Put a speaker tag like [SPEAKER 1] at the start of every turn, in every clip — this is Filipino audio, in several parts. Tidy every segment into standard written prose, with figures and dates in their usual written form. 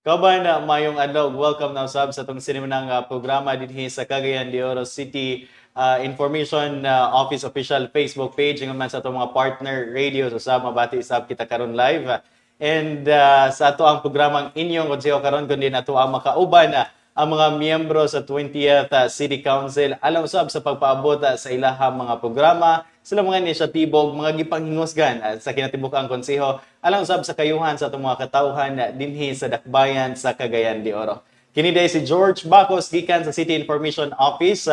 [SPEAKER 1] Kauban na mayong adlaw, welcome na usab sa itong sinimunang programa dinhi sa Cagayan de Oro City Information Office official Facebook page ng man sa itong mga partner radio usab mabati isab kita karon live. And sa ato ang programang inyong konseho karon kundi nato ang makauban ang mga miyembro sa 20th City Council alang usab sa pagpaabot sa ilahang mga programa, sila mga inisyatibo, mga gipanghingusgan sa kinatibukang konseho alang usab sa kayuhan sa itong mga katawhan dinhi sa Dakbayan sa Cagayan de Oro. Kini day si George Bacos gikan sa City Information Office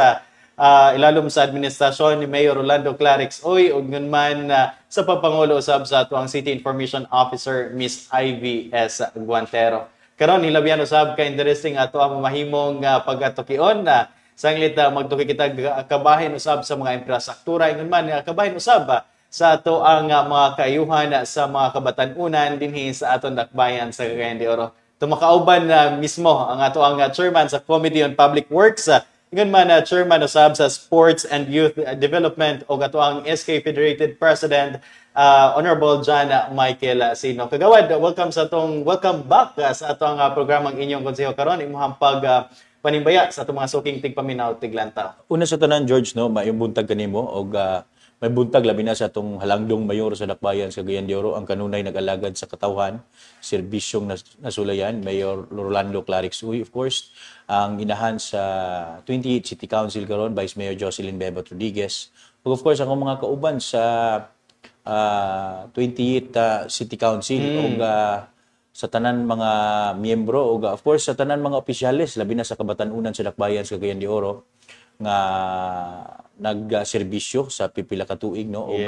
[SPEAKER 1] ilalom sa administrasyon ni Mayor Rolando Clarix Oy ug ngun man sa papangulo usab sa atuang City Information Officer Miss Ivy S. Guantero. Karon hilabihan usab ka interesting ato ang mamahimong pagatukion sanglit magtuki kita kabahin usab sa mga infrastruktura ingon man kabahin usab sa ato ang mga kaayuhan sa mga kabatan-unan dinhi sa aton Dakbayan sa Cagayan de Oro. Tumakauban mismo ang ato ang chairman sa Committee on Public Works ingon man chairman usab sa Sports and Youth Development o ato ang SK Federated President Honorable John Michael Sino. Kagawad, welcome back sa atong programang inyong konseho karon imong panimbaya sa atong mga suking tigpaminaw tiglantaw.
[SPEAKER 2] Una sa tanan George no, mayong buntag kanimo og may buntag labi na sa atong halangdong mayor sa Dakbayan sa Cagayan de Oro ang kanunay nag-alagad sa katawhan, serbisyong nasulayan Mayor Rolando Clarix Uy, of course, ang inahan sa 28th City Council karon Vice Mayor Jocelyn Bebot Rodriguez. Ug of course ang mga kauban sa 28th City Council ug sa tanan mga miyembro ug of course sa tanan mga opisyales labi na sa kabatan-unan sa Dakbayan sa Cagayan de Oro nga nagserbisyo sa pipila ka tuig no ug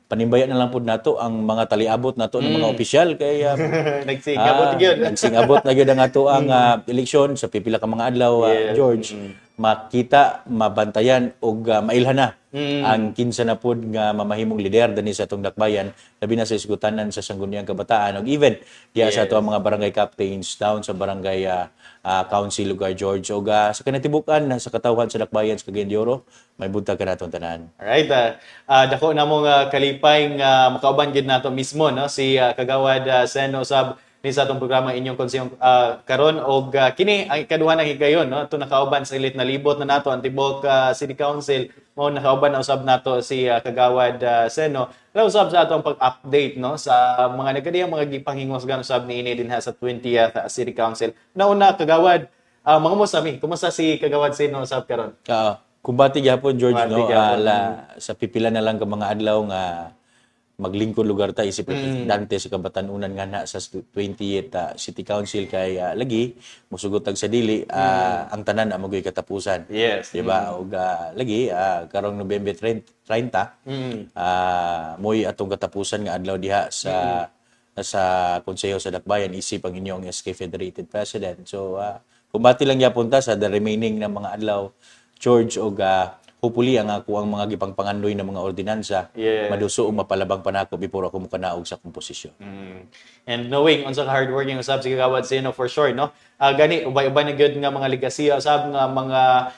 [SPEAKER 2] panimbayan na lang pud nato ang mga taliabot nato ng mga opisyal kay nagsingabot na gyud ang ato ang eleksyon sa pipila ka mga adlaw George makita mabantayan ug mailhana ang kinsa na pud nga mamahimong lider dinhi sa atong Dakbayan labi na sa isgutanan sa sangguniang kabataan ug even diya sa ato ang mga barangay captains down sa barangay council lugar George ug sa kanatibukan sa katawhan sa Dakbayan sa Cagayan de Oro may buntag ka natong tanan.
[SPEAKER 1] Alright, dako na mong kalipay nga makauban gid nato mismo no si Kagawad Seno usab ni sa atong programa inyong konsehong karon og kini ang ikaduha ng higayon no ato nakauban sa ilit na libot na nato ang tibok City Council mo nakauban na usab nato si Kagawad Seno alam usab sa atong pag-update no sa mga nagadiyang mga gipanghingosgan usab niini dinha sa 20th City Council. Nauna Kagawad mga musami kumusta si Kagawad Seno usab karon?
[SPEAKER 2] Kumbati gyapon George no sa pipila na lang ka mga adlaw nga maglingkod lugar ta isip Dante sa kabatan-unan nga na sa 20th City Council kay lagi musugot tag sa dili ang tanan amoy katapusan.
[SPEAKER 1] Yes.
[SPEAKER 2] Di ba? Og lagi karong November 30 moy atong katapusan nga adlaw diha sa konseho sa Dakbayan isip ang inyong SK Federated President. So kumbati lang gyapon ta sa the remaining na mga adlaw George og hopefully ang ako ang mga gipangpangandoy na mga ordinansa maduso o mapalabang panako before ako mukanaog sa komposisyon.
[SPEAKER 1] And knowing unsa ka hardworking usab si Kagawad Seno for sure no. Gani ubay-ubay na gyud nga mga legasiya usab nga mga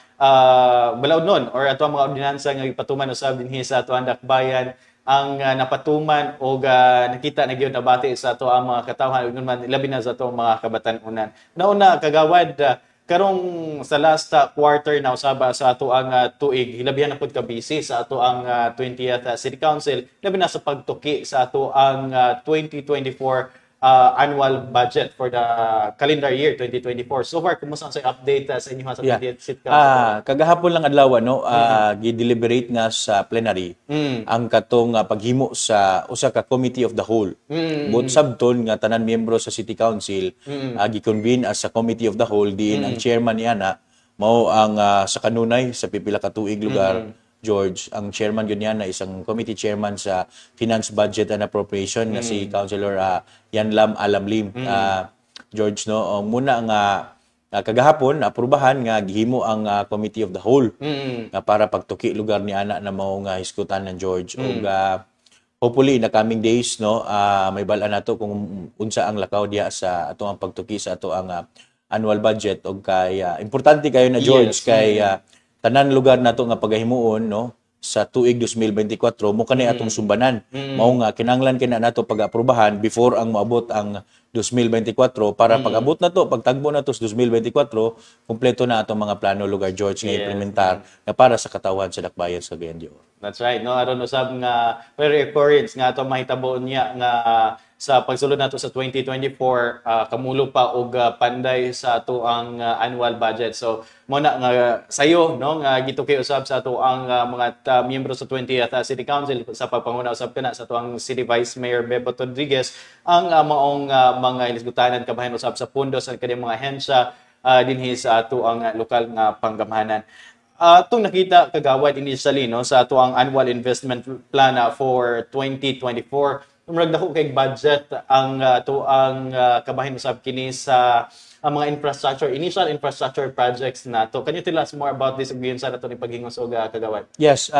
[SPEAKER 1] balaod nun or ato mga ordinansa nga ipatuman usab dinhi sa ato ang Dakbayan ang napatuman o nakita na gyud nabati sa ato ang mga katawhan ug man labi na sa ato mga kabatan-unan. Nauna Kagawad karong sa last quarter na usaba sa ato ang tuig hilabihan na pud ka busy sa ato ang 20th City Council labi na sa pagtuki sa ato ang 2024 annual budget for the calendar year 2024. So far kumusta sa update sa inyo sa 20th City Council?
[SPEAKER 2] Kagahapon lang adlaw no gi-deliberate nga sa plenary ang katong paghimo sa usa ka committee of the whole. Both sabton nga tanan miyembro sa City Council gi-convene as a committee of the whole diin ang chairman niana mao ang sa kanunay sa pipila ka tuig lugar George, ang chairman yun yan na isang committee chairman sa Finance, Budget and Appropriation na si Councilor Yanlam Alamlim. George, no? Muna nga kagahapon, aprubahan nga gihimo ang Committee of the Whole nga para pagtuki lugar ni anak na mao nga hisgutan ng George. O hopefully, in the coming days, no, may bala na to kung unsa ang lakaw diya sa ato ang pagtuki sa ato ang annual budget. O kay, importante kayo na George, kay tanan lugar nato nga pagahimuon no sa tuig 2024 mo kanay atong sumbanan. Mao nga kinahanglan kina nato pag-aprobahan before ang moabot ang 2024 para pag-abot na to, pagtagbo na to sa 2024, kumpleto na atong mga plano lugar George nga implementar na para sa katawan sa dakbayan sa Cagayan de Oro.
[SPEAKER 1] That's right, no? Aron usab nga very encouraged nga ato mahitabo niya nga sa pagsulod nato sa 2024 kamulo pa og panday sa ato ang annual budget. So mo na nga sayo no nga gitukay usab sa ato ang mga miyembro sa 20th City Council sa pagpanguna usab kana sa ato ang City Vice Mayor Bebot Rodriguez ang maong mga inisgutanan kabahin usab sa pundo sa kaniyang mga ahensya dinhi sa ato ang lokal nga panggamhanan. Itong nakita kagawad initially no sa ato ang annual investment plan for 2024 murag dako kay budget ang ato ang kabahin usab kini sa mga initial infrastructure projects nato. Can you tell us more about this ug sa nato ni paghingos og kagawad?
[SPEAKER 2] Yes,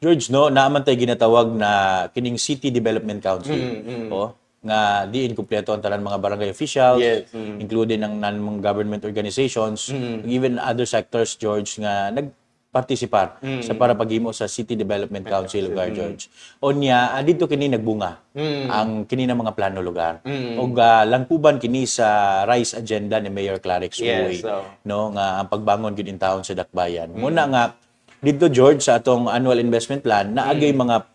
[SPEAKER 2] George, no, naaman tayo ginatawag na kining City Development Council. Nga diin kumpleto ang tanan mga barangay officials, including ang non-government organizations, even other sectors, George, nga nagpartisipar sa para paghimo sa City Development Council lugar, George. Onya, dito kini nagbunga ang kini na mga plano lugar. Og langkuban kini sa RISE agenda ni Mayor Clarix Uy, no, nga ang pagbangon gyud in taon sa dakbayan. Muna nga dito, George, sa atong annual investment plan naagay mga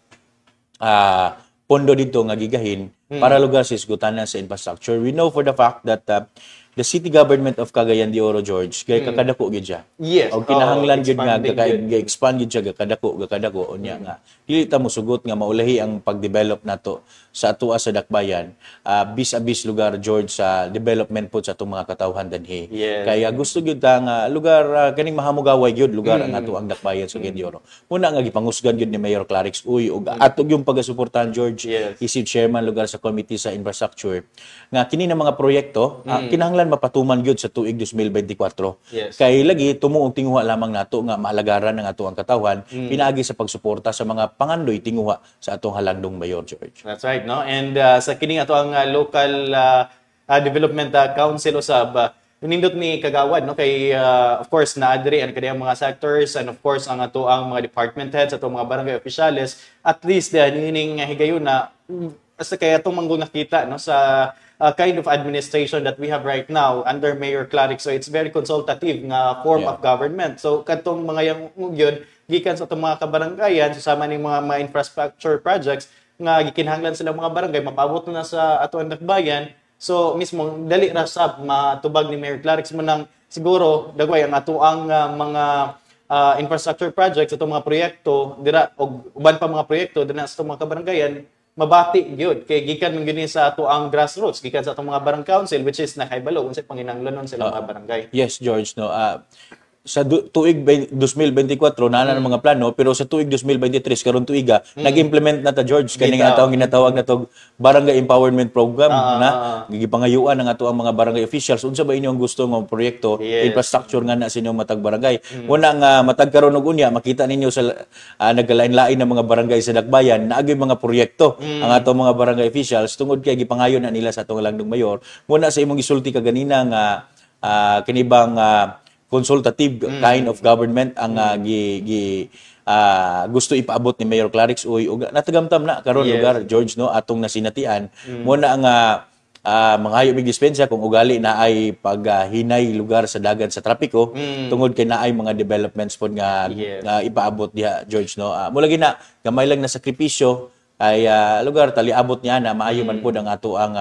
[SPEAKER 2] pondo dito nga gigahin para lugar sa isgutanan sa infrastructure. We know for the fact that the city government of Cagayan de Oro, George, kay kakadako gyud siya.
[SPEAKER 1] Yes.
[SPEAKER 2] Og kinahanglan gyud nga ga-expand gyud siya gakadako unya nga. Dili ta mosugot nga maulahi ang pag-develop nato sa atoa sa dakbayan. Bis-abis lugar, George, sa development po sa atong mga katawhan dinhi. Kaya gusto gyud ta nga lugar kaning mahamugaway gyud lugar ang ato ang dakbayan sa Cagayan de Oro. Una nga gipangusgan gyud ni Mayor Clarix Uy og ato yung pagasuportahan, George, isip chairman lugar sa committee sa infrastructure nga kini na mga proyekto kinahanglan mapatuman gyud sa tuig 2024. Kay lagi tumuong tinguha lamang nato nga maalagaran ng ato ang katawhan pinaagi sa pagsuporta sa mga pangandoy tinguha sa atong halandong mayor, George.
[SPEAKER 1] That's right, no? And sa kining ato ang local development council usab nindot ni kagawad no kay of course naadri ang kaniyang mga sectors and of course ang ato ang mga department heads ato mga barangay officials at least nining higayon na sa kaya itong manggol nakita no sa kind of administration that we have right now under Mayor Clarix. So it's very consultative nga form of government. So katong mga yang yun gikan sa itong mga kabaranggayan susama ning mga infrastructure projects nga gikinahanglan sila mga barangay mapabot na sa ato ang dakbayan. So mismo dali ra sab matubag ni Mayor Clarix mo nang siguro dagway ang ato ang mga infrastructure projects atong mga proyekto dira og uban pa mga proyekto dinha sa itong mga kabaranggayan mabati gyud kay gikan man gini sa ato ang grassroots gikan sa atong mga barangay council which is nakaibalo unsay panginahanglanon sila mga barangay.
[SPEAKER 2] Yes, George, no. Sa tuig 2024 na ng mga plano pero sa tuig 2023 karon tuiga nag-implement na ta, George, kani nga atong ginatawag na tog barangay empowerment program na gigipangayuan ang ato ang mga barangay officials unsa ba inyong gusto nga proyekto infrastructure nga na sa inyong matag barangay. Una nga matag karon og unya makita ninyo sa nagalain-lain na mga barangay sa dakbayan naagay mga proyekto ang ato mga barangay officials tungod kay gipangayon na nila sa atong langdong mayor. Muna sa imong gisulti kaganina nga kinibang consultative kind of government ang gusto ipaabot ni Mayor Clarix Uy ug natagamtam na karon lugar, George, no, atong nasinatian mo na ang mangayo mig dispensa kung ugali na ay paghinay lugar sa dagat sa trapiko tungod kay naay mga developments pod nga ipaabot diha, George, no. Mula gina gamay lang na sakripisyo ay lugar taliabot niya na maayo man pod ang ato ang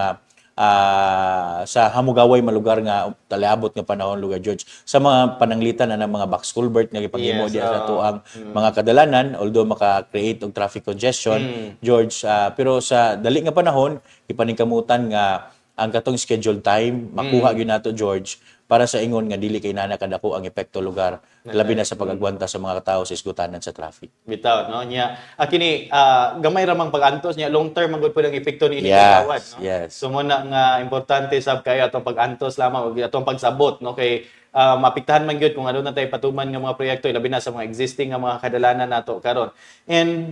[SPEAKER 2] sa hamugaway malugar nga taliabot nga panahon lugar, George, sa mga pananglitan na ng mga box culvert nga gipaghimo diha sa ato ang mga kadalanan although maka-create og traffic congestion, George, pero sa dali nga panahon ipaningkamutan nga ang katong scheduled time makuha gyud nato, George, para sa ingon nga dili kay nana kadako ang epekto lugar labi na sa pag-agwanta sa mga tao sa isgutanan sa traffic.
[SPEAKER 1] Bitaw, no, nya kini gamay ra mang pag-antos nya long term man gud pud ang epekto ni kagawad, no. So mo na nga importante sab kay atong pag-antos lamang ug atong pagsabot, no, kay mapiktahan man gyud kung ano na tay patuman nga mga proyekto labi na sa mga existing nga mga kadalanan nato karon. And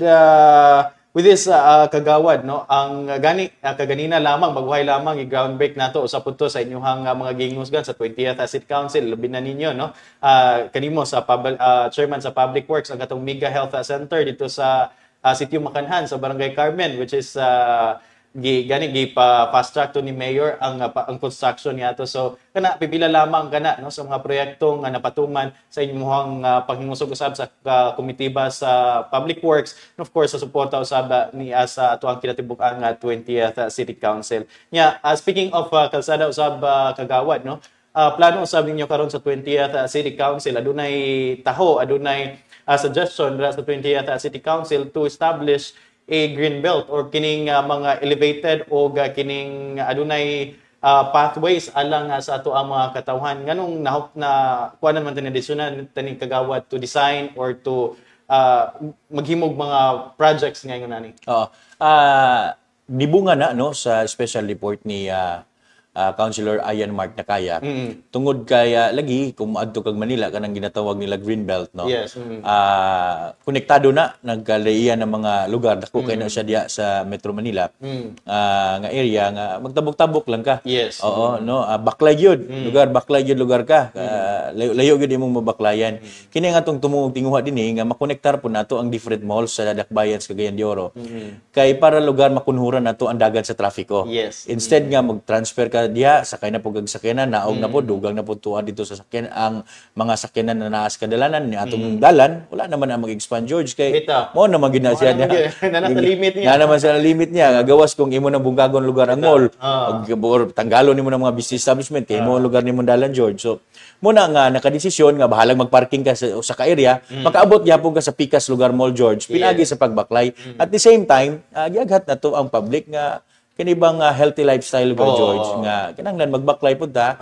[SPEAKER 1] with this kagawad no ang kaganina lamang baguhay lamang i-groundbreak nato usab pud to sa inyong mga gingusgan sa 20th City Council labi na ninyo no kanimo sa chairman sa Public Works ang katong Mega Health Center dito sa Sitio Makanhan sa Barangay Carmen, which is pa fast track to ni Mayor ang construction niya to. So kana pipila lamang kana no sa mga proyektong napatuman sa inyong panghingusog usab sa komitiba sa Public Works, and of course sa suporta usab ni sa ato ang kinatibuk-ang 20th City Council. Speaking of kalsada usab kagawad no, plano usab ninyo karon sa 20th City Council adunay taho, adunay suggestion sa 20th City Council to establish a green belt or kining mga elevated o kining adunay pathways alang sa ato ang mga katawhan nganong na kuanan man tani desisyonan tani kagawad to design or to maghimog mga projects ngayon nani.
[SPEAKER 2] Nibunga na no sa special report ni Councilor Ian Mark Nakaya. Tungod kaya lagi kung adto kag Manila kanang ginatawag nila green belt no.
[SPEAKER 1] Yes.
[SPEAKER 2] Konektado na nagkalaian ng mga lugar dako kay na siya diya sa Metro Manila. Nga area nga magtabok-tabok lang ka.
[SPEAKER 1] Yes.
[SPEAKER 2] Oo no, baklay gyud lugar ka. Layo gyud imong mabaklayan. Kini nga tong tumungog tinguha dinhi nga makonektar po nato ang different malls sa Dakbayan sa Cagayan de Oro. Kay para lugar makunhuran nato ang dagan sa trafiko.
[SPEAKER 1] Yes.
[SPEAKER 2] Instead nga mag-transfer ka diha sakay na pug sakyanan naog na po dugang na po tuwa dito sa sakyan ang mga sakyanan na naas kadalanan ni atong dalan wala naman ang mag-expand George kay mo na magina siya niya
[SPEAKER 1] na limit niya
[SPEAKER 2] na naman sa limit niya gawas kung imo nang bungkagon lugar ang mall or tanggalon nimo ng mga business establishment kay mo lugar nimo dalan George. So mo na nga nakadesisyon nga bahalang magparking ka sa ka area makaabot gyapon ka sa pikas lugar mall George pinagi sa pagbaklay at the same time giaghat na to ang public nga kini bang healthy lifestyle ba George nga kinahanglan magbaklay pud ta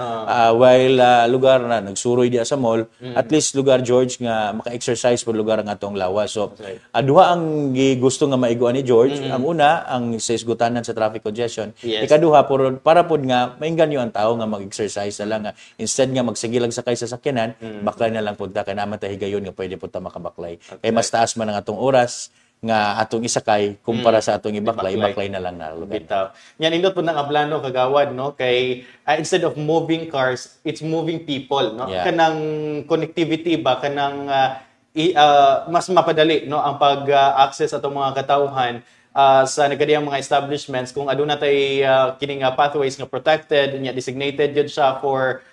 [SPEAKER 2] while lugar na nagsuroy diya sa mall at least lugar George nga maka-exercise pud lugar ang atong lawas. So duha ang gusto nga maiguan ni George. Ang una ang sa isgutanan sa traffic congestion. Ikaduha para pud nga mainganyo ang tao nga mag-exercise na lang nga instead nga magsige lang sakay sa sakyanan baklay na lang pud ta kay naman ta higayon nga pwede pud ta makabaklay. Kay mas taas man ang atong oras nga atong isakay kumpara sa atong ibaklay na lang na lugar.
[SPEAKER 1] Bitaw. Yan indot po nang aplano kagawad no kay instead of moving cars, it's moving people no. Kanang connectivity ba kanang mas mapadali no ang pag-access atong mga katawhan sa nagkadiyang mga establishments kung aduna tay kining pathways nga protected nya designated jud siya for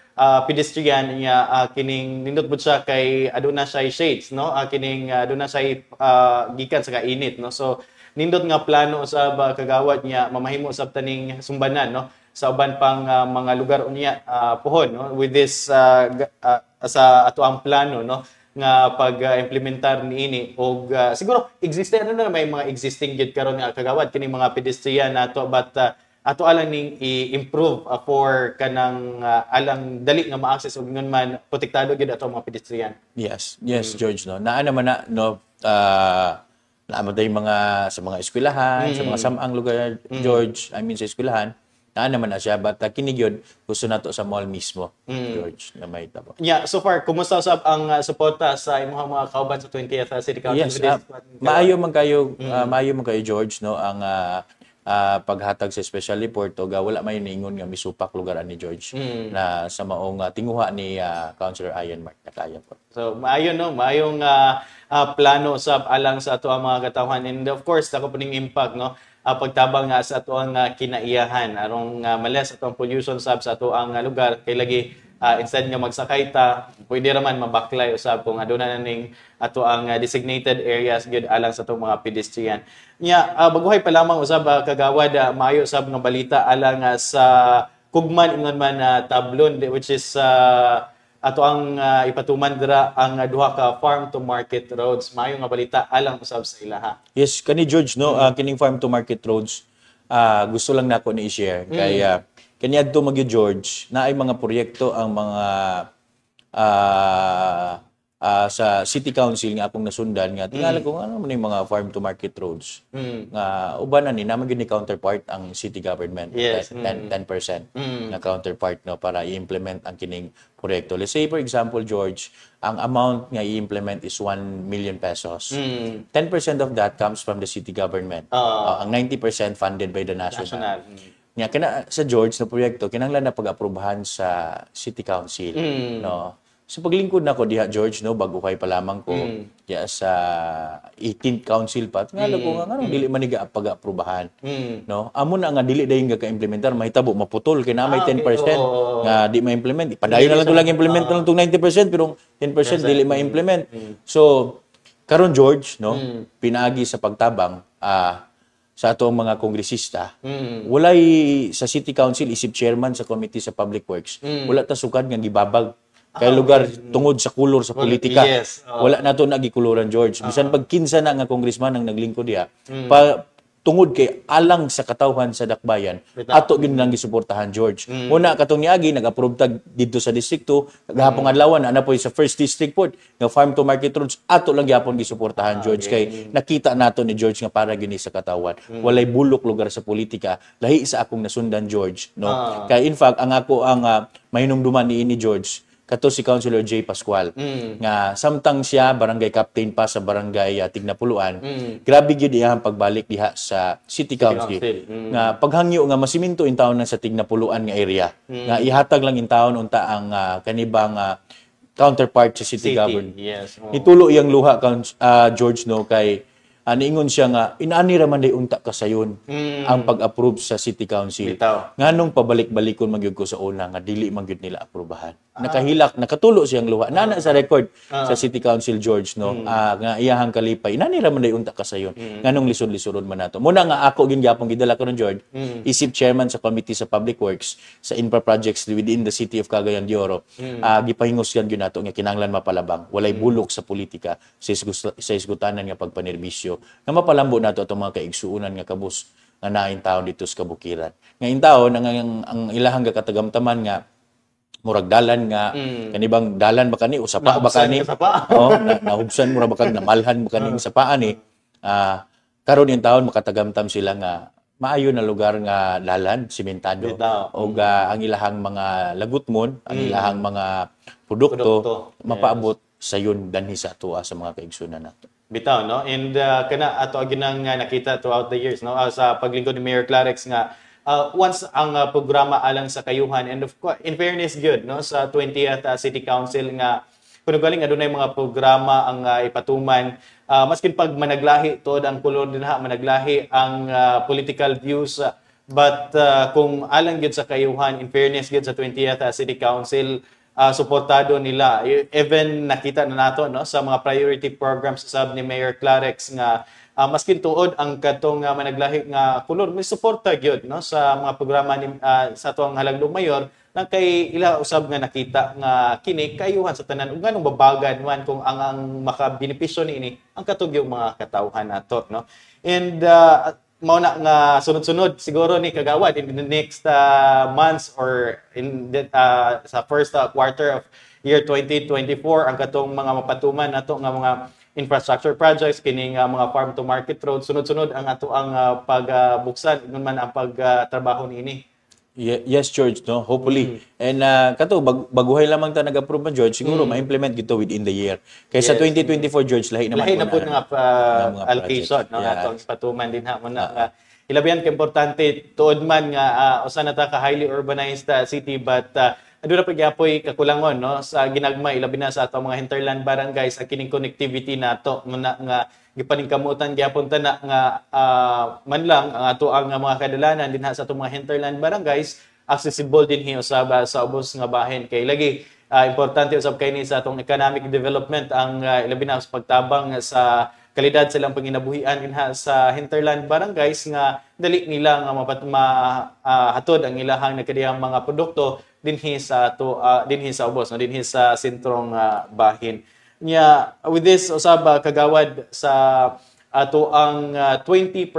[SPEAKER 1] pedestrian niya kining nindot bud siya kay aduna siya shades no kining aduna siya gikan sa kainit no. So nindot nga plano sa kagawad niya mamahimo usab taning sumbanan no sa uban pang mga lugar unya pohon no with this sa ato ang plano no nga pag-implementar niini og siguro existing na may mga existing gid karon nga kagawad kining mga pedestrian nato but ato alang ning i-improve for kanang alang dali nga ma-access ug ngon man protektado gid ato mga pedestrian.
[SPEAKER 2] Yes George no. Naa naman na no naamatay mga sa mga eskwelahan, sa mga samang lugar George, I mean sa eskwelahan. Naa naman na siya but kini gyud gusto nato sa mall mismo George na may tabo.
[SPEAKER 1] So far kumusta usab ang suporta sa imong mga kauban sa 20th City Council?
[SPEAKER 2] Yes, maayo man kayo George no ang paghatag sa special report o wala may ningon nga misupak lugaran ni George na sa maong tinguha ni Councilor Ian Mark Nakaya po.
[SPEAKER 1] So maayo no, maayong plano sa alang sa ato ang mga katawhan and of course ako puning impact no pagtabang nga sa ato ang kinaiyahan arong malas ato ang pollution sa ato ang lugar kay lagi instead nga magsakay ta pwede ra man mabaklay usab kung aduna na ning ato ang designated areas gyud alang sa atong mga pedestrian. Baguhay pa lamang usab kagawad maayo usab nga balita alang sa Kugman ingon man Tablon which is ato ang ipatuman dira ang duha ka farm to market roads. Maayo nga balita alang usab sa ilaha.
[SPEAKER 2] Yes, kani George no kining farm to market roads gusto lang nako ni i-share kay kaniadto magyo George na ay mga proyekto ang mga sa City Council nga akong nasundan nga tingala ko ano man yung mga farm to market roads nga uban ani naman gyud ni counterpart ang city government.
[SPEAKER 1] Yes.
[SPEAKER 2] 10% na counterpart no para i-implement ang kining proyekto. Let's say for example George, ang amount nga i-implement is 1 million pesos. 10% of that comes from the city government. Ang 90% funded by the national. Nga kana sa George na proyekto kinahanglan na pag-aprobahan sa City Council, no. So paglingkod nako diha George no bago kay pa lamang ko ya sa 18th council pa ngala ko nga anong dili man niga pag-aprobahan no amo na nga dili dayon ga ka-implementar mahitabo maputol kay na may 10% nga di ma-implement padayon na lang to lang implement na lang tong 90% pero 10% dili ma-implement. So karon George no pinaagi sa pagtabang sa atong mga kongresista walay sa City Council isip chairman sa Committee sa Public Works wala ta sukad nga gibabag kay lugar tungod sa kulor sa politika.
[SPEAKER 1] Yes.
[SPEAKER 2] Wala nato nagikuluran George. Bisan pag kinsa na nga congressman ang naglingkod diha, tungod kay alang sa katawhan sa dakbayan, ato gyud lang gisuportahan George. Una katong niagi nag-approve tag didto sa distrikto, gahapon adlaw na po sa first district port nga farm to market roads, ato lang gyapon gisuportahan George kay nakita nato ni George nga para gyud sa katawhan. Walay bulok lugar sa politika, lahi sa akong nasundan George, no. Kay in fact ang ako ang mahinumduman ni George kato si Councilor J. Pascual nga samtang siya barangay captain pa sa barangay Tignapuluan grabe gyud iyang pagbalik diha sa City Council. Nga paghangyo nga masiminto in taon na sa Tignapuluan nga area nga ihatag lang in taon unta ang kanibang counterpart sa city government.
[SPEAKER 1] Yes.
[SPEAKER 2] Itulo iyang luha George no kay niingon siya nga inaani ra man day unta kasayon ang pag-approve sa City Council. Nganong pabalik-balikon man gyud ko sa una nga dili man gyud nila aprobahan. Nakahilak, nakatulo siyang luha. Nana sa record sa City Council George no nga iyahang kalipay inaani ra man day unta kasayon. Nganong lisod-lisodon man nato. Muna nga ako gyapon gidala karon George isip chairman sa Committee sa Public Works sa infra projects within the city of Cagayan de Oro. Gipahingosgan gyud nato nga kinahanglan mapalabang walay bulok sa politika sa isgutanan nga pagpanerbisyo nga mapalambo nato atong mga kaigsuonan nga kabus nga nain taon dito sa kabukiran. Nga in taon ang ilahang katagamtaman nga murag dalan nga kanibang dalan ba kani usapa ba kani nahubsan mura ba kani namalhan ba kani sa ani karon in taon makatagamtam sila nga maayo na lugar nga dalan simentado o ang ilahang mga lagutmon ang ilahang mga produkto mapaabot sayon danhi sa atuwa sa mga kaigsuonan nato.
[SPEAKER 1] Bitaw, no? And kana ato ginang nakita throughout the years, no? Sa paglingkod ni Mayor Clarex nga once ang programa alang sa kayuhan and of course in fairness good no sa 20th City Council nga kuno galing adunay mga programa ang ipatuman maskin pag managlahi tuod ang kulor dinha managlahi ang political views but kung alang gyud sa kayuhan in fairness gyud sa 20th City Council suportado nila. Even nakita na nato no sa mga priority programs sab ni Mayor Clarex nga maskin tuod ang katong managlahi nga kulor may suporta gyud no sa mga programa ni sa atong halagdong mayor nang kay ila usab nga nakita nga kini kayuhan sa tanan ug nganong babagan man kung ang makabenepisyo niini ang katugyong mga katawhan nato no. And mao na nga sunod-sunod siguro ni kagawad in the next months or in the, sa first quarter of year 2024 ang katong mga mapatuman nato nga mga infrastructure projects kining mga farm to market roads sunod-sunod ang ato ang pagbuksan man ang pagtrabaho niini.
[SPEAKER 2] Yes, George, no? Hopefully. And kato, baguhay lamang ta nag-approve man, George, siguro ma-implement gito within the year. Kaysa 2024, George, lahi naman
[SPEAKER 1] po na allocation, no? Atong patuman din ha. Ilabihan ka importante, tuod man nga, usa na ta ka-highly urbanized city, but aduna pa gyapon kakulangon, no? Sa ginagmay, ilabi na sa atong mga hinterland barangays, sa kining connectivity nato, muna nga, gipaningkamutan gyapon ta na nga man lang ang ato ang mga kadalanan dinha sa atong mga hinterland barangays accessible din hi usab sa ubos nga bahin kay lagi importante usab kay ni sa atong economic development ang ilabi na sa pagtabang sa kalidad silang panginabuhian dinha sa hinterland barangays nga dali nila nga hatod ang ilahang nagkadiyang mga produkto dinhi sa ato dinhi sa ubos no dinhi sa sentrong bahin. With this usab kagawad sa ato ang 20%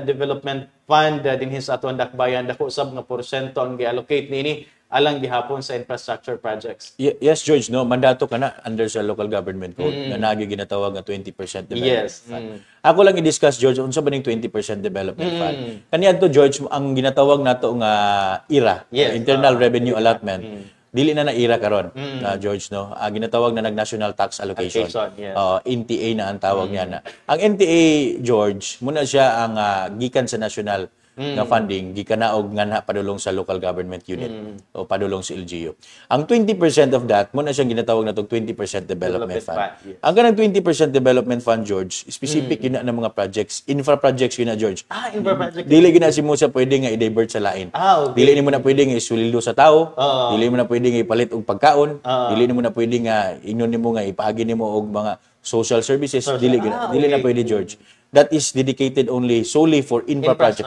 [SPEAKER 1] development fund dinhi sa ato ang dakbayan dako usab nga porsyento ang gi-allocate niini alang gihapon sa infrastructure projects.
[SPEAKER 2] Yes, George, no, mandato ka na under sa local government code na nagi ginatawag nga 20% development fund. Ako lang i-discuss, George, unsa ba ning 20% development fund? Kaniadto, George, ang ginatawag nato nga IRA, Internal Revenue Allotment. Dili na ira karon, George, no. Ginatawag na nag-National Tax Allocation.
[SPEAKER 1] Yes.
[SPEAKER 2] NTA na ang tawag niya na. Ang NTA, George, muna siya ang gikan sa national nga funding, gikanaog nga na padulong sa local government unit o padulong sa LGU. Ang 20% of that, muna siyang ginatawag na 20% development fund.
[SPEAKER 1] Yes.
[SPEAKER 2] Ang kanang 20% development fund, George, specific yun na ng mga projects, infra projects yun na, George.
[SPEAKER 1] Infra project.
[SPEAKER 2] Dili gina si Musa pwede nga i-divert sa lain.
[SPEAKER 1] Okay.
[SPEAKER 2] Dili ni mo na pwede nga isulilo sa tao, dili mo na pwede nga ipalit og pagkaon, dili ni mo na pwede nga ingnon nimo nga ipaagi nimo og mga social services, dili na pwede, George. That is dedicated only solely for infra project.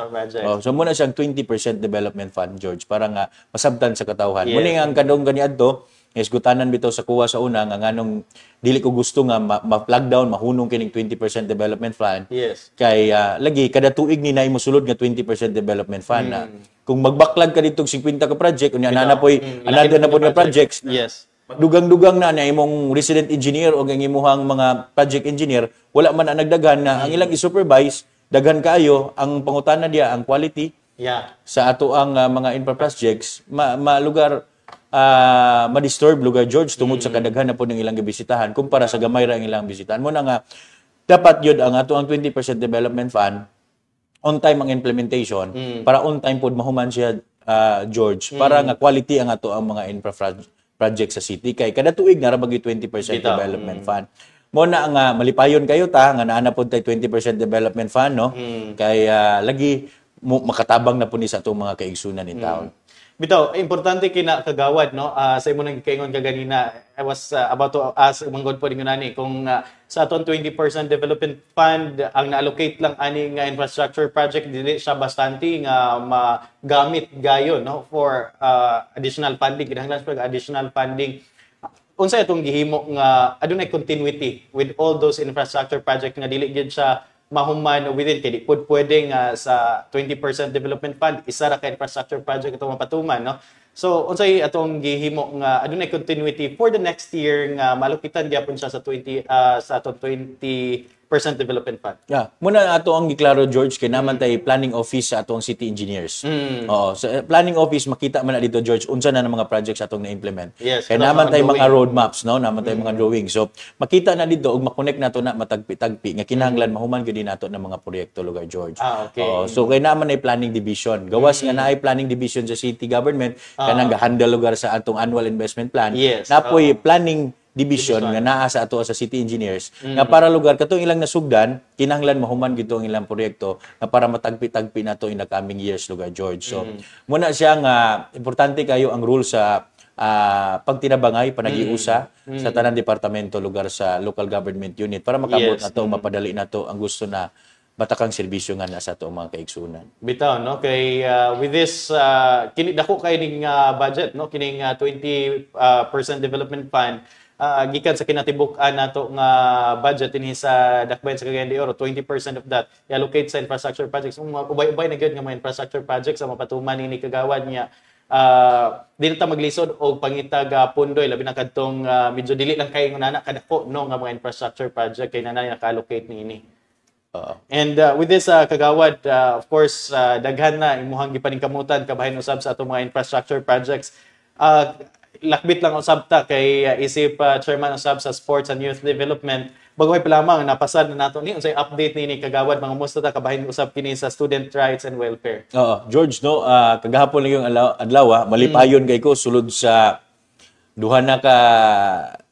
[SPEAKER 2] So muna siyang 20% development fund, George, para nga masabtan sa katawhan. Muna nga ang kadong ganiadto, isgutanan bitaw sa kuha sa una nga nganong dili ko gusto nga ma-plug down mahunong kining 20% development fund.
[SPEAKER 1] Yes.
[SPEAKER 2] Kay lagi kada tuig ni naay mosulod nga 20% development fund na kung magbacklog ka dito 50 ka project unya na poy another na pod nga projects.
[SPEAKER 1] Yes.
[SPEAKER 2] Dugang-dugang na imong resident engineer o ang imuhang mga project engineer, wala man ang nagdaghan na ang ilang i-supervise, daghan kaayo ang pangutana diya, ang quality sa ato ang mga infra projects, lugar ma-disturb lugar, George, tungod sa kadaghan na po ng ilang gibisitahan kumpara sa gamay ra ang ilang bisitahan. Mo na nga, dapat yun ang ato ang 20% development fund, on time ang implementation, para on time po mahuman siya, George, para nga quality ang ato ang mga infra project sa city kay kada tuig na ra bagi 20% development fund. Mo na nga malipayon kayo ta nga naa na pud tay 20% development fund, no. Kay lagi makatabang na pud ni sa atong mga kaigsunan in town.
[SPEAKER 1] Bitaw, importante kina kagawad, no. Sa imo nang gikaingon kaganina, I was about to ask manggod po ninyo nani kung sa aton 20% development fund ang na-allocate lang ani nga infrastructure project, dili siya bastante nga magamit gayon, no, for additional funding, kinahanglan sa additional funding. Unsa itong gihimo nga adunay continuity with all those infrastructure project nga dili gyud siya mahuman within kay pwede nga sa 20% development fund isa ra ka infrastructure project itong mapatuman, no. So unsay atong gihimo nga adunay continuity for the next year nga malukitan gyapon siya sa 20 sa atong 20% development fund.
[SPEAKER 2] Muna ato ang giklaro, George, kay naman tay planning office sa atong city engineers. Oo, sa planning office makita man na dito, George, unsa na ng mga projects atong na-implement.
[SPEAKER 1] Yes,
[SPEAKER 2] kay naman tay mga roadmaps, no, naman tay mga drawings. So makita na dito og ma-connect nato na matagpi-tagpi nga kinahanglan mahuman gyud nato ng mga proyekto, lugar, George.
[SPEAKER 1] Okay.
[SPEAKER 2] So kay naman ay planning division. Gawas nga naay planning division sa city government kanang ga-handle lugar sa atong annual investment plan. Napoy planning division nga naa sa ato sa city engineers nga para lugar katong ilang nasugdan kinahanglan mahuman gito ang ilang proyekto nga para matagpi-tagpi nato in the coming years, lugar, George. So muna siya nga importante kayo ang rule sa pagtinabangay panagiusa sa tanang departamento, lugar, sa local government unit para makabot nato mapadali nato ang gusto na batakang serbisyo nga nasa ato mga kaigsunan.
[SPEAKER 1] Bitaw, no, kay with this kini dako kay ning budget, no, kining 20% development fund gikan sa kinatibuk-an nato nga budget dinhi sa Dakbayan sa Cagayan de Oro, 20% of that i-allocate sa infrastructure projects. Ubay-ubay na gyud nga mga infrastructure projects sa mapatuman ni kagawad niya. Dili ta maglisod og pangitag pundoy labi na kadtong medyo dili lang kay nana kadako, no, nga mga infrastructure project kay nanay naka-allocate niini. And with this kagawad, of course, daghan na imuhang gipaningkamutan kabahin usab sa atong mga infrastructure projects. Lakbit lang usab ta kay isip chairman usab sa Sports and Youth Development. Bagoy pa lamang napasad na nato ni unsay update ni kagawad mga musta ta kabahin usab kini sa student rights and welfare.
[SPEAKER 2] George, no, kagahapon lang yung adlaw, malipayon kay ko sulod sa duha na ka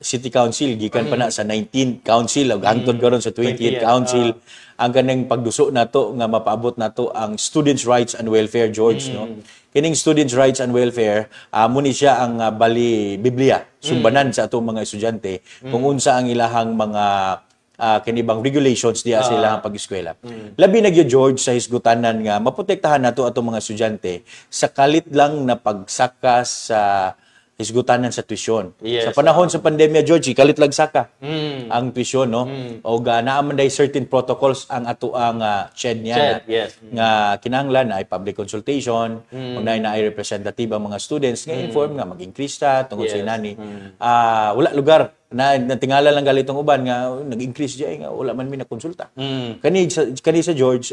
[SPEAKER 2] city council gikan pa na sa 19th council ug hangtod karon sa 20th council ang kanang pagduso nato nga mapaabot nato ang students rights and welfare, George, no. Kining students rights and welfare muni siya ang bali Biblia sumbanan sa atong mga estudyante kung unsa ang ilahang mga kinibang regulations diya sa ilahang pag-eskwela. Labi na gyud, George, sa hisgutanan nga maprotektahan nato atong mga estudyante sa kalit lang na pagsaka sa hisgutanan sa tuition.
[SPEAKER 1] Yes,
[SPEAKER 2] Sa panahon sa pandemya, George, kalit lagsaka ang tuition, no? O naaman day certain protocols ang ato ang CHED niya
[SPEAKER 1] yes.
[SPEAKER 2] nga kinahanglan na ay public consultation, kung na ay representative ang mga students nga inform nga mag-increase ta tungod sa inani. Wala lugar na natingala lang galitong uban nga nag-increase diay nga wala man mi na konsulta. Kani sa George,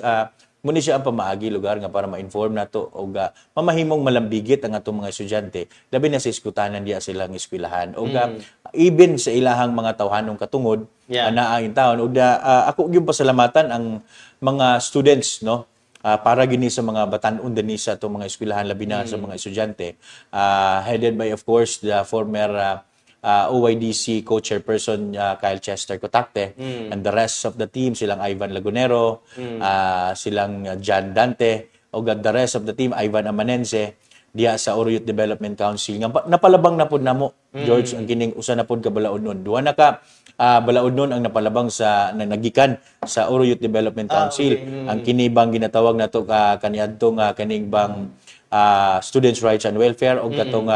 [SPEAKER 2] muna siya ang pamaagi lugar nga para ma-inform nato o mamahimong malambigit ang atong mga estudyante labi na sa iskutanan diya silang eskwelahan o even sa ilahang mga tawhanong katungod na ang taon o ako gyud pasalamatan ang mga students, no, para gini sa mga batan-on dinhi sa atong mga eskwelahan labi na sa mga estudyante, headed by of course the former OYDC co-chairperson Kyle Chester Cotakte and the rest of the team, silang Ivan Lagunero, silang John Dante, o the rest of the team, Ivan Amanense, diya sa Oro Youth Development Council. Napalabang na po namo, George, ang kining usa na po kabalaod nun. Duha na ka balaod nun ang napalabang sa nagikan sa Oro Youth Development Council. Ang kinibang ginatawag na to kaniadtong kaning bang Students' Rights and Welfare o katong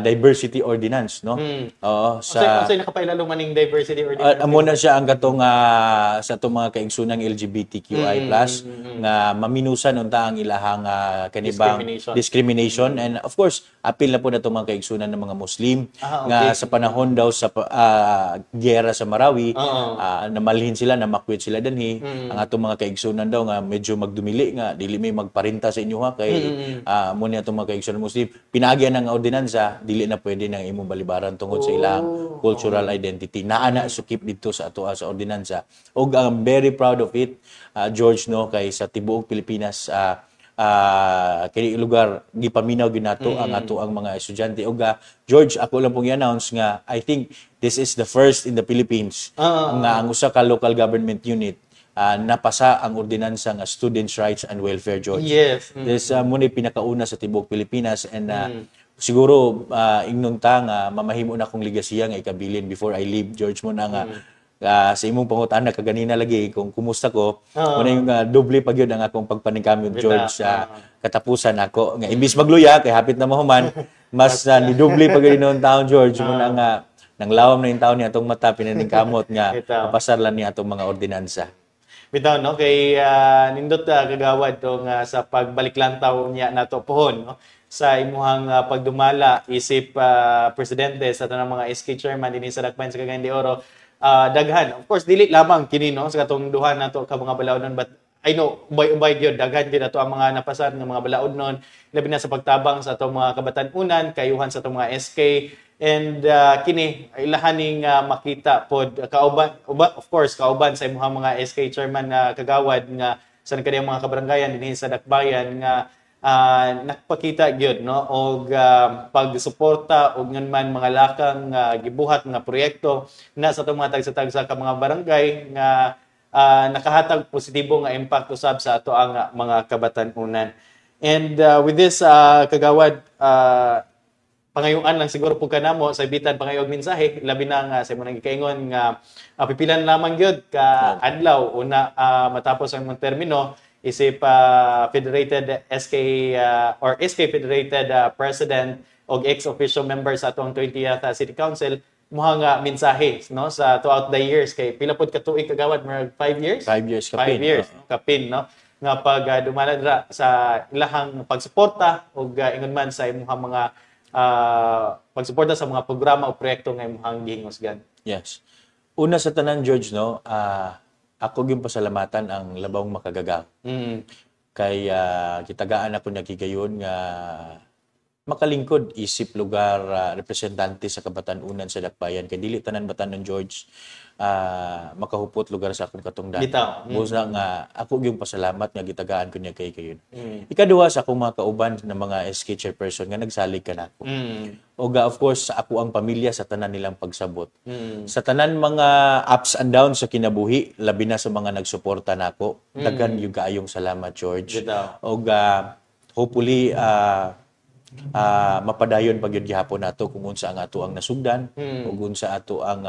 [SPEAKER 2] Diversity Ordinance, no? Oo,
[SPEAKER 1] sa nakapailalong maning Diversity Ordinance.
[SPEAKER 2] Amo na siya ang katong sa atong mga kaigsunang LGBTQI+ nga maminusan unta ang ilahang kanibang discrimination and of course apil na po na itong mga kaigsunan ng mga Muslim nga sa panahon daw sa giyera sa Marawi, namalhin sila, namakwit sila danhi. Ang atong mga kaigsunan daw nga medyo magdumili nga dili may magparinta sa inyo kay mo ni atong mga kaigsunan Muslim. Pinagyan ng ordinansa dili na pwede nang imong balibaran tungod sa ilang cultural identity. Naana sukip dito sa ato sa ordinansa. Og I'm very proud of it, George, no, kay sa tibuok Pilipinas kini lugar gipaminaw ginato ang ato ang mga estudyante. Og George, ako lang pong i-announce nga I think this is the first in the Philippines nga ang usa ka local government unit napasa ang ordinansa nga Students' Rights and Welfare, George.
[SPEAKER 1] Yes.
[SPEAKER 2] This muna pinakauna sa tibuok Pilipinas and siguro ingnon ta nga mamahimo na akong ligasiya nga ikabilin before I leave, George, mo na nga sa imong pangutana kaganina lagi kung kumusta ko, muna yung doble pa gyud ang akong pagpaningkamot, George, sa katapusan ako nga imbis magluya kay hapit na mahuman mas ni doble pa gyud noon taon, George, muna nga nanglawam na yung taon ni atong mata pinaningkamot nga mapasar lang ni atong mga ordinansa.
[SPEAKER 1] Bitaw, no, kay nindot kagawad to nga sa pagbalik lang taw niya nato pohon, no, sa imuhang pagdumala isip presidente sa tanang mga SK chairman dinhi sa Dakbayan sa Cagayan de Oro. Daghan, of course dili lamang kini, no, sa katong duha nato ka mga balaodnon, but I know ubay gyud daghan gyud ato ang mga napasan nga mga balaodnon labi na sa pagtabang sa atong mga kabatan-unan kayuhan sa atong mga SK. And kini ilahaning makita pod kauban of course kauban sa imong mga SK chairman kagawad nga sa kaniyang mga kabarangayan dinhi sa Dakbayan nga nakapakita gyud, no, og pagsuporta og ngan man mga lakang gibuhat nga proyekto na sa atong mga tagsa-tagsa ka mga barangay nga nakahatag positibo nga impact usab sa ato ang mga kabatan-unan. And with this kagawad, pangayuan lang siguro po kanamo sa bitan pangayog mensahe labi na nga sa imong gikaingon nga pipilan lamang gyud ka adlaw una matapos ang mga termino isip Federated SK or SK Federated President og ex-official members sa atong 20th City Council mo nga mensahe, no, sa throughout the years kay pila pod ka tuig kagawad, mga 5 years?
[SPEAKER 2] 5 years kapin.
[SPEAKER 1] 5 years kapin, no, nga pag dumala dira sa ilahang pagsuporta og ingon man sa imong mga pagsuporta sa mga programa o proyekto nga imong gihingusgan.
[SPEAKER 2] Yes. Una sa tanan, George, no, ako gyud pasalamatan ang labawng makagagaw. Kay kitagaan ako nagigayon nga makalingkod isip lugar representante sa kabatan-unan sa Dakbayan kay dili tanan batanon, George, makahupot lugar sa akong katungdan. Busa nga ako gyud pasalamat nga gitagaan ko niya kay kayon. Ikaduha sa akong mga kauban na mga SK chairperson nga nagsalig kanako. O of course sa ako ang pamilya sa tanan nilang pagsabot. Sa tanan mga ups and downs sa kinabuhi, labi na sa mga nagsuporta nako. Daghan yung kaayong salamat, George. O hopefully mapadayon pag yun gihapon nato kung unsa ang ato ang nasugdan ug unsa ato ang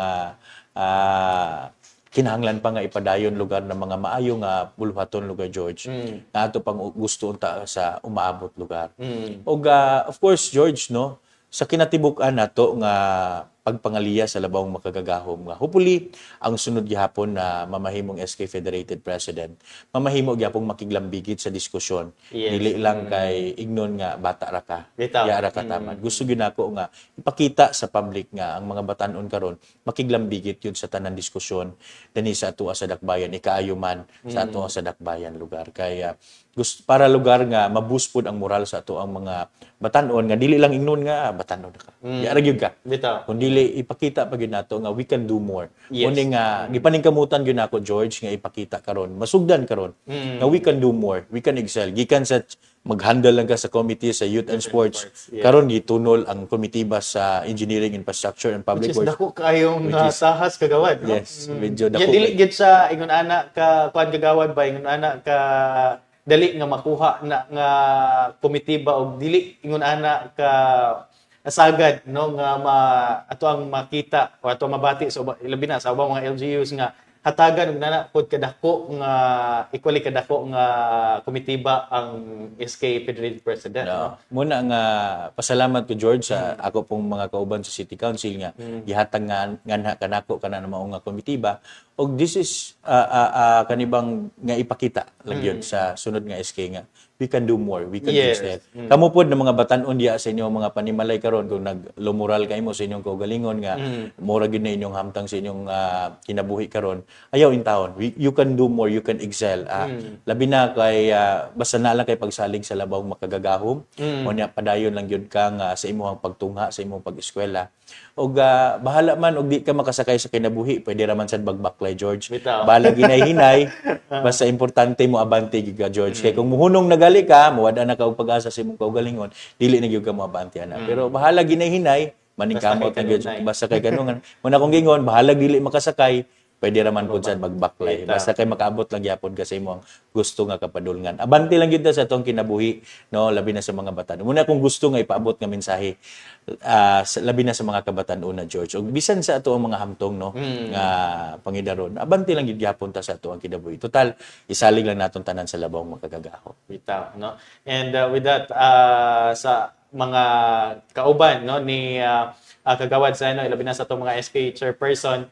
[SPEAKER 2] kinahanglan pa nga ipadayon lugar ng mga maayo nga buluhaton lugar, George. Na ato pang gusto unta sa umaabot lugar. Ug of course, George, no, sa kinatibuk-an nato nga pagpangaliya sa labawong makagagahom nga hopefully ang sunod gihapon na mamahimong SK Federated President mamahimo gyapon makiglambigit sa diskusyon dili lang kay ignon nga bata ra ka ya ra ka tamad gusto gyud nako nga ipakita sa public nga ang mga batan-on karon makiglambigit yun sa tanang diskusyon dinhi sa ato sa dakbayan ikaayo man sa ato sa dakbayan lugar kay gusto para lugar nga maboost pud ang moral sa ato ang mga batan-on nga dili lang ingnon nga batan-on ka ya ra gyud ka kun dili ipakita pa gyud nato nga we can do more kundi nga gipaningkamutan gyud nako George nga ipakita karon masugdan karon nga we can do more we can excel gikan sa mag-handle lang ka sa committee sa youth and sports karon gitunol ang komitiba sa engineering infrastructure and public works
[SPEAKER 1] dako kayong sahas kagawad no?
[SPEAKER 2] Medyo dako
[SPEAKER 1] dili gid sa ingon ana ka kuan kagawad ba ingon ana ka dali nga makuha na nga komitiba og dili ingon ana ka asagad no nga ato ang makita o ato mabati sa labi na sa ubang mga LGUs nga hatagan og nana pod kadako nga equally kadako nga komitiba ang SK Federated President no?
[SPEAKER 2] Muna nga pasalamat ko George sa ako pong mga kauban sa City Council nga gihatag nga nganha kanako kana na mao nga komitiba og this is kanibang nga ipakita lang yun sa sunod nga SK nga we can do more, we can excel. Kamo pod ng mga batan-on diya sa inyong mga panimalay karon kung naglumural kay mo sa inyong kaugalingon nga mura gyud na inyong hamtang sa inyong kinabuhi karon. Ayaw in taon. You can do more, you can excel. Labi na kay basta na lang kay pagsalig sa labaw makagagahom. O niya padayon lang gyud ka nga sa imong pagtungha sa imong pag-eskwela. Og bahala man og di ka makasakay sa kinabuhi, pwede ra man sad bagbaklay George. Bahala ginay-hinay. Basta importante mo abante gyud ka George. Kay kung muhunong nagali ka, muwada na ka og pag-asa sa imong kaugalingon, dili na gyud ka mo abante ana. Pero bahala ginay-hinay, maningkamot na gyud basta kay ganun. Muna kung gingon, bahala dili makasakay, pwede raman po dyan magbaklay. Basta kay makaabot lang yapon kasi mo ang gusto nga kapadulngan. Abante lang yun sa itong kinabuhi, no? Labi na sa mga batan. Muna kung gusto nga ipaabot nga mensahe, labi na sa mga kabatan una, George. O bisan sa ito ang mga hamtong, no? Nga pangidaron. Abante lang yun yapon ta sa ito ang kinabuhi. Total, isalig lang natin tanan sa labawang magkagagaho.
[SPEAKER 1] Bitaw, no? And with that, sa mga kauban, no? Ni kagawad sa, labi na sa itong mga SK chairperson,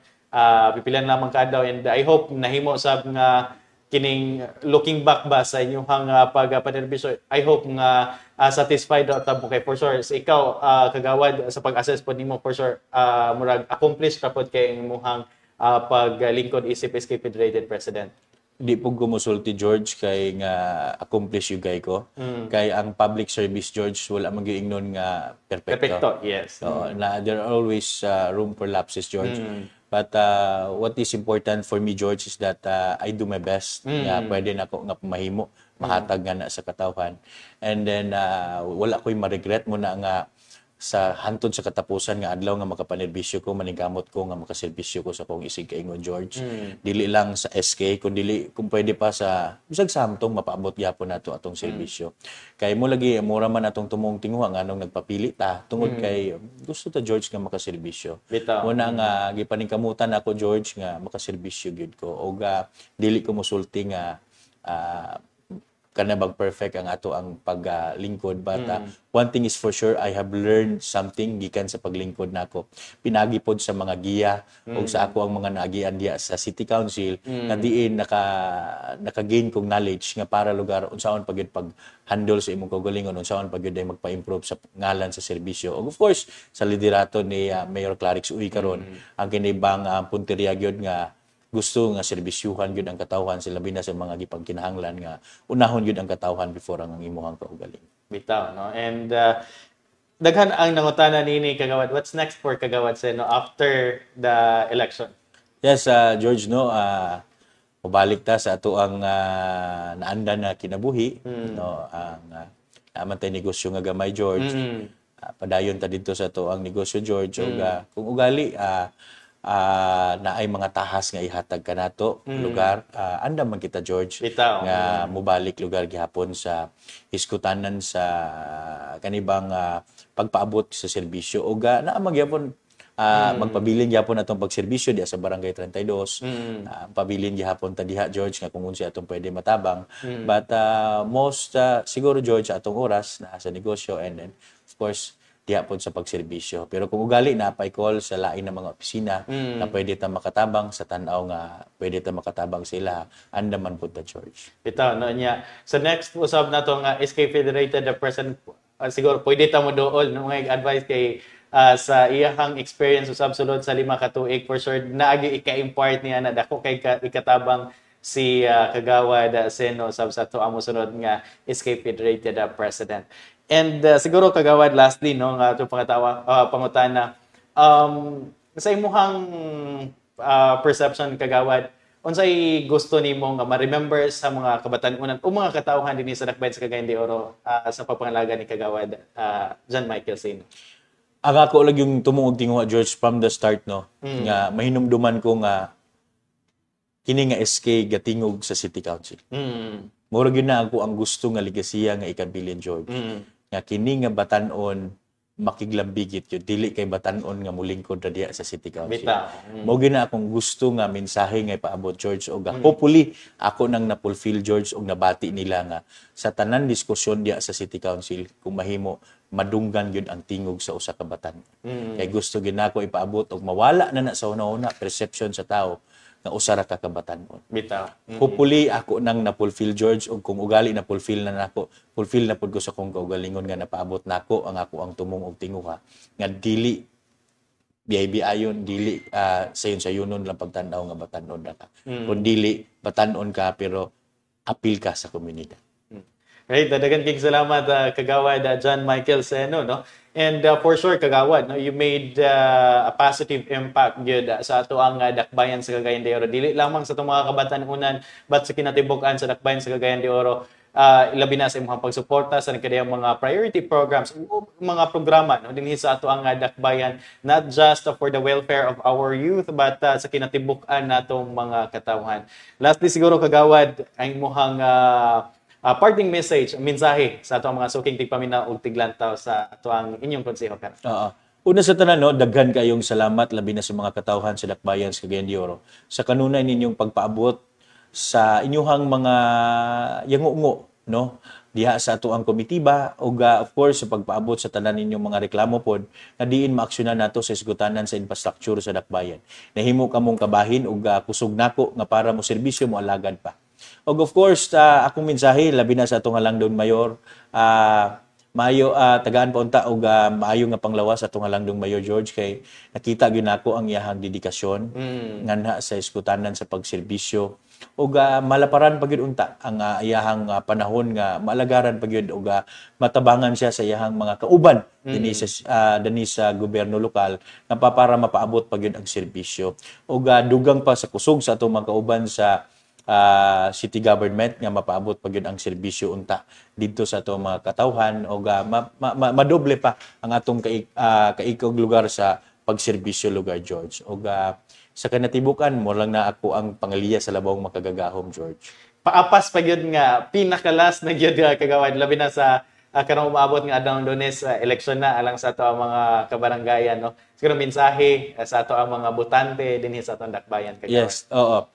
[SPEAKER 1] pipilan lamang ka daw and I hope nahimo sab nga kining looking back ba sa inyong pagpanerbisyo I hope nga satisfied daw ta mo kay for sure sa ikaw kagawad sa pag-assess pod nimo for sure murag accomplished ra pod kay imong paglingkod isip SK Federated President.
[SPEAKER 2] Di po gumusulti George kay nga accomplish yung gay ko. Kay ang public service George wala man giingnon nga perfecto.
[SPEAKER 1] Yes.
[SPEAKER 2] So, there are always room for lapses George. But what is important for me George is that I do my best. Nga pwede na ako nga mahimo, mahatag nga na sa katawhan. And then wala ko'y ma-regret mo na nga sa hantod sa katapusan nga adlaw nga makapanerbisyo ko maningkamot ko nga makaserbisyo ko sa kong isig kaingon George. Dili lang sa SK kundi kung pwede pa sa bisag samtong mapaabot gyapon nato atong serbisyo. Kay mo lagi mura man atong tumong tinguha nga nung nagpapili ta tungod kay gusto ta George nga makaserbisyo. Una nga gipaningkamutan ako George nga makaserbisyo gyud ko og dili ko mosulti nga kanabang perfect ang ato ang paglingkod but one thing is for sure I have learned something gikan sa paglingkod nako pinagipod sa mga giya o sa ako ang mga naagian diya sa City Council na diin naka-gain kong knowledge nga para lugar unsaon pagyud pag handle sa imong kaugalingon unsaon pagyud ay magpa-improve sa ngalan sa serbisyo og of course sa liderato ni Mayor Clarix Uy karon ang kinibang punteriya gyud nga gusto nga serbisyuhan gyud ang katawhan sila bina sa mga gipagkinahanglan nga unahon gyud ang katawhan before ang imong kaugaling.
[SPEAKER 1] Bitaw no. And daghan ang nangutana nini kagawad. What's next for kagawad sa no after the election?
[SPEAKER 2] Yes, George no, mabalik ta sa ato ang naandan na kinabuhi no ang amantay negosyo nga gamay George. Padayon ta didto sa ato ang negosyo George ug kung ugali na ay mga tahas nga ihatag kanato lugar andam man kita George nga mubalik lugar gihapon sa iskutanan sa kanibang pagpaabot sa serbisyo ug naa magyapon magpabilin gyapon atong pagserbisyo diha sa Barangay 32 pabilin gyapon ta diha George nga kung unsa atong pwede matabang but most siguro George atong oras na sa negosyo and then of course diha po sa pagserbisyo. Pero kung ugali na pa-call sa lain ng mga opisina na pwede ta makatabang sa tan-aw nga pwede ta makatabang sila, andaman po ta, George.
[SPEAKER 1] Bitaw no niya. So next usab na to nga SK Federated the President, siguro pwede ta mo dool no mga advice kay sa iyahang experience usab sulod sa 5 ka tuig for sure naagi ika-impart niya na dako kay ikatabang si Kagawad Seno usab sa to amo sunod nga SK Federated President. And siguro Kagawad lastly no nga ato pangutana sa imong perception Kagawad, unsay gusto nimo nga ma-remember sa mga kabatan-unan o mga katawhan dinhi sa Dakbayan sa Cagayan de Oro sa pagpangalaga ni Kagawad John Michael Seno?
[SPEAKER 2] Ang ako lang yung tumuog tinguha, George, from the start, no, nga mahinumduman ko nga kini nga SK gatingog sa City Council. Mura gyud na ako ang gusto nga ligasiya nga ikabilin, George. Nga kini nga batan-on makiglambigit yun, dili kay batan-on nga mulingkod ra diha sa City Council. Mo gyud na akong gusto nga mensahe nga ipaabot, George, o hopefully ako nang napulfill, George, og nabati nila nga sa tanan diskusyon diha sa City Council kung mahimo madunggan gyud ang tingog sa usa ka batan. Kay gusto gyud nako ipaabot og mawala na sa una-una perception sa tao nga usa ra ka kabatan-on.
[SPEAKER 1] Bitaw.
[SPEAKER 2] Hopefully ako nang napulfill, George, og kung ugali na fulfill na nako, fulfill na pud ko sa kong kaugalingon nga napaabot nako ang ako ang tumong og tinguha nga dili biay-biayon, dili sayon-sayonon lang pagtan-aw nga batan-on ra ka. Kun dili batan-on ka pero apil ka sa komunidad.
[SPEAKER 1] Right, dadagan kig salamat Kagawad John Michael Seno, no? And for sure Kagawad, no, you made a positive impact gyud sa ato ang Dakbayan sa Cagayan de Oro. Dili lamang sa itong mga kabatan-unan but sa kinatibuk-an sa Dakbayan sa Cagayan de Oro. Ilabi na sa imong pagsuporta sa kadayang mga priority programs o mga programa no dinhi sa ato ang Dakbayan, not just for the welfare of our youth but sa kinatibuk-an natong mga katawhan. Lastly siguro Kagawad, ang imong parting message, mensahe sa ato mga suking tigpaminaw ug tiglantaw sa ato ang inyong konseho karon.
[SPEAKER 2] Una sa tanan, no, daghan kayong salamat labi na sa mga katawhan sa Dakbayan sa Cagayan de Oro sa kanunay ninyong pagpaabot sa inyong mga yangungo, no, diha sa ato ang komitiba ug of course sa pagpaabot sa tanan ninyong mga reklamo pod nga diin maaksyonan nato sa isgutanan sa infrastructure sa Dakbayan. Nahimo kamong kabahin ug kusog nako nga para mo serbisyo mo alagad pa. Og of course, akong mensahe labi na sa atong Halangdon Mayor, maayo tagaan pa unta og maayo nga panglawas sa atong Halangdon Mayor George kay nakita gyud nako ang iyahang dedikasyon nganha sa iskutanan sa pagserbisyo og malaparan pa gyud unta ang iyahang panahon nga maalagaran pa gyud og matabangan siya sa iyahang mga kauban dinhi sa gobyerno lokal nga para mapaabot pa gyud ang serbisyo og dugang pa sa kusog sa atong mga kauban sa city government nga mapaabot pa gyud ang serbisyo unta didto sa ato mga katawhan o madoble pa ang atong kaikog lugar sa pagserbisyo lugar, George. O sa kanatibukan mo lang na ako ang pangaliya sa labawong makagagahom, George.
[SPEAKER 1] Paapas pa gyud nga pinakalas na gyud Kagawad labi na sa karong umaabot nga adlaw Lunes eleksyon na alang sa ato ang mga kabaranggayan, no. Siguro mensahe sa ato ang mga botante dinhi sa atong Dakbayan, Kagawad.
[SPEAKER 2] Yes, oo.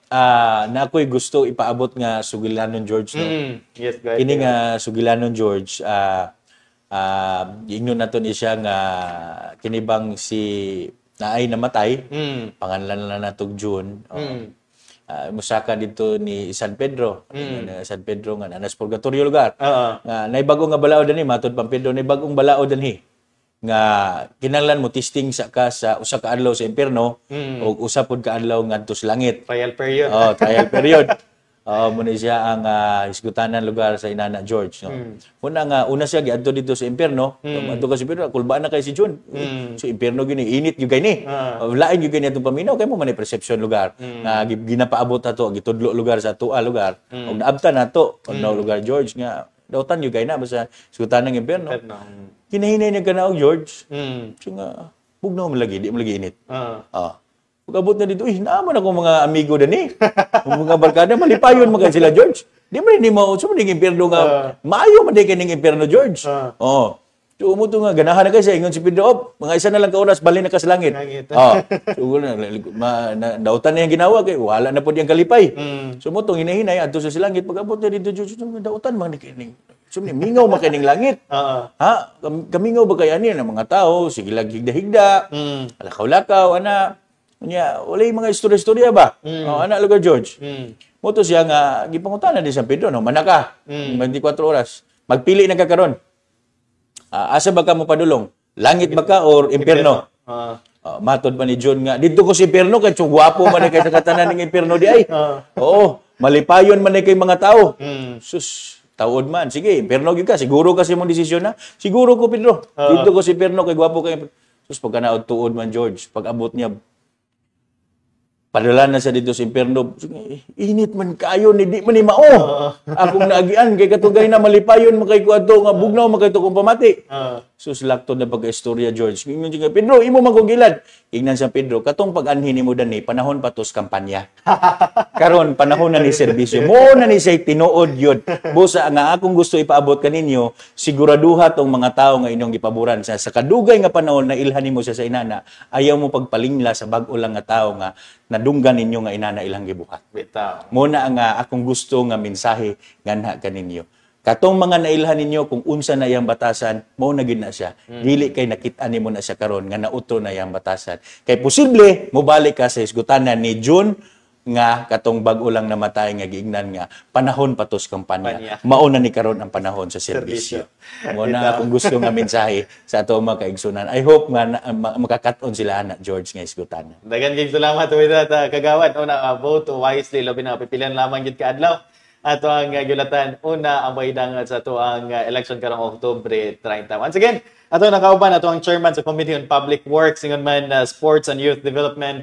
[SPEAKER 2] Na ako'y gusto ipaabot nga sugilanon, George, no.
[SPEAKER 1] Yes, go ahead.
[SPEAKER 2] Kini nga sugilanon, George, ingnon naton siya nga kinibang si naay namatay, panganlan na natog June. Musaka dito ni San Pedro. San Pedro nga nanas purgatorio lugar. Nga naibagong nga balao dinhi matud Pampedro naibagong balao dinhi nga kinahanglan mo testing sa usa ka adlaw sa impierno o usa pod ka adlaw ngadto sa langit.
[SPEAKER 1] Trial period.
[SPEAKER 2] Trial period. Muna siya ang isgutanan lugar sa Inana George, no. Una siya giadto dito sa impierno, adto ka sa impierno, kulbaan na kay si June. So impierno gini, init gyud gani. Lain gyud gani atong paminaw kay mo man perception lugar. Nga ginapaabot ato gitudlo lugar sa tua lugar. Og naabtan nato no lugar, George, nga dautan gyud gay na basta isgutanan ng impierno. Kinahinay na kanaog, George. So nga bugnaw mo lagi, di mo lagi init. Pag-abot na dito, naman ako mga amigo dani. Mga barkada, malipayon mga sila, George. Di mo rin mo, so mo ning impierno nga, maayo man din kaning impierno, George. So umuto nga, ganahan na kayo sa ingon si Pedro, mga isa na lang ka oras, bali na ka sa langit. So dautan na yung ginawa, kay wala na po diyang kalipay. So umuto, hinahinay, adto sa silangit, pag-abot na dito, George, dautan mga nikining. Sumni mingaw makining langit. Ha? Kamingaw ba kaya niya ng mga tao, sige lang higda-higda, lakaw-lakaw, ana. Nya, wala yung mga istorya-istorya ba? Ana lugar George. Moto siya nga gipangutana di San Pedro, no, manaka. 24 oras. Magpili na ka karon. Asa ba ka mo padulong? Langit ba ka or impierno? Matod pa ni John nga, dito ko si impierno, kaya gwapo man kay sa katanan ng impierno di ay. Oo, malipayon man kay mga tao. Sus, taod man. Sige, impierno gyud ka. Siguro kasi mong desisyon na. Siguro ko, Pedro. Dito ko si impierno, kay gwapo kay. Sus, pagka naod-tuod man, George, pag abot niya, padala na siya dito sa impierno. Init man kayo, hindi man ni mao. Akong naagian, kay katugay na malipayon, makay ko ato, nga bugnaw, makay to kong pamati. Sus, lakto na pagka-istorya, George. Ingnan siya, Pedro, imo magkugilad. Ingnan siya, Pedro, katong pag-anhin mo dani, panahon pa tos kampanya. Karon panahon na ni serbisyo. Mo na ni say tinuod yun. Busa, nga akong gusto ipaabot kaninyo, siguraduha tong mga tao nga inyong ipaboran. Sa kadugay nga panahon na ilhanin mo siya sa inana, ayaw mo pagpalingla sa bag-o lang nga tao nga nadunggan ninyo nga inana ilang gibuhat.
[SPEAKER 1] Bitaw.
[SPEAKER 2] Muna nga akong gusto nga mensahe nganha kaninyo. Katong mga nailhan ninyo kung unsa na iyang batasan, mao na gid na siya. Dili kay nakit-an nimo na siya karon nga nautro na iyang batasan. Kay posible mobalik ka sa isgutanan ni June nga katong bag-o lang namatay nga giingnan nga panahon patos kampanya. Mao na ni karon ang panahon sa serbisyo. Mao na akong gusto nga mensahe sa ato mga kaigsunan. I hope nga makakat-on sila ana George nga isgutanan.
[SPEAKER 1] Dagan kay salamat with that kagawad. Una vote wisely labi na pipilian lamang gid ka adlaw. Ato ang gulatan una ang maidangan sa ato ang election karong Oktubre 30. Once again, ato nakauban ato ang chairman sa Committee on Public Works ingon man Sports and Youth Development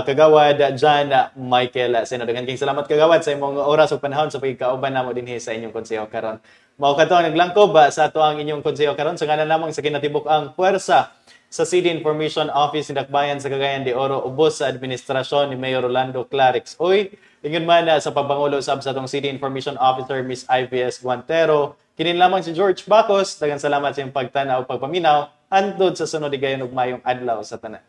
[SPEAKER 1] kagawad John Michael Seno. Daghang salamat kagawad sa imong oras ug panahon sa pagkauban namo dinhi sa inyong konseho karon. Mao kadto ang naglangkob sa ato ang inyong konseho karon sa ngalan lamang sa kinatibuk ang puwersa sa City Information Office ng Dakbayan sa Cagayan de Oro ubos sa administrasyon ni Mayor Rolando Clarix. Oy, ingon man sa pagbangulo sa atong City Information Officer Miss IVS Guantero. Kinin lamang si George Bacos. Daghang salamat sa iyong pagtanaw ug pagpaminaw. Andod sa sunod higayon ug mayong adlaw sa tanan.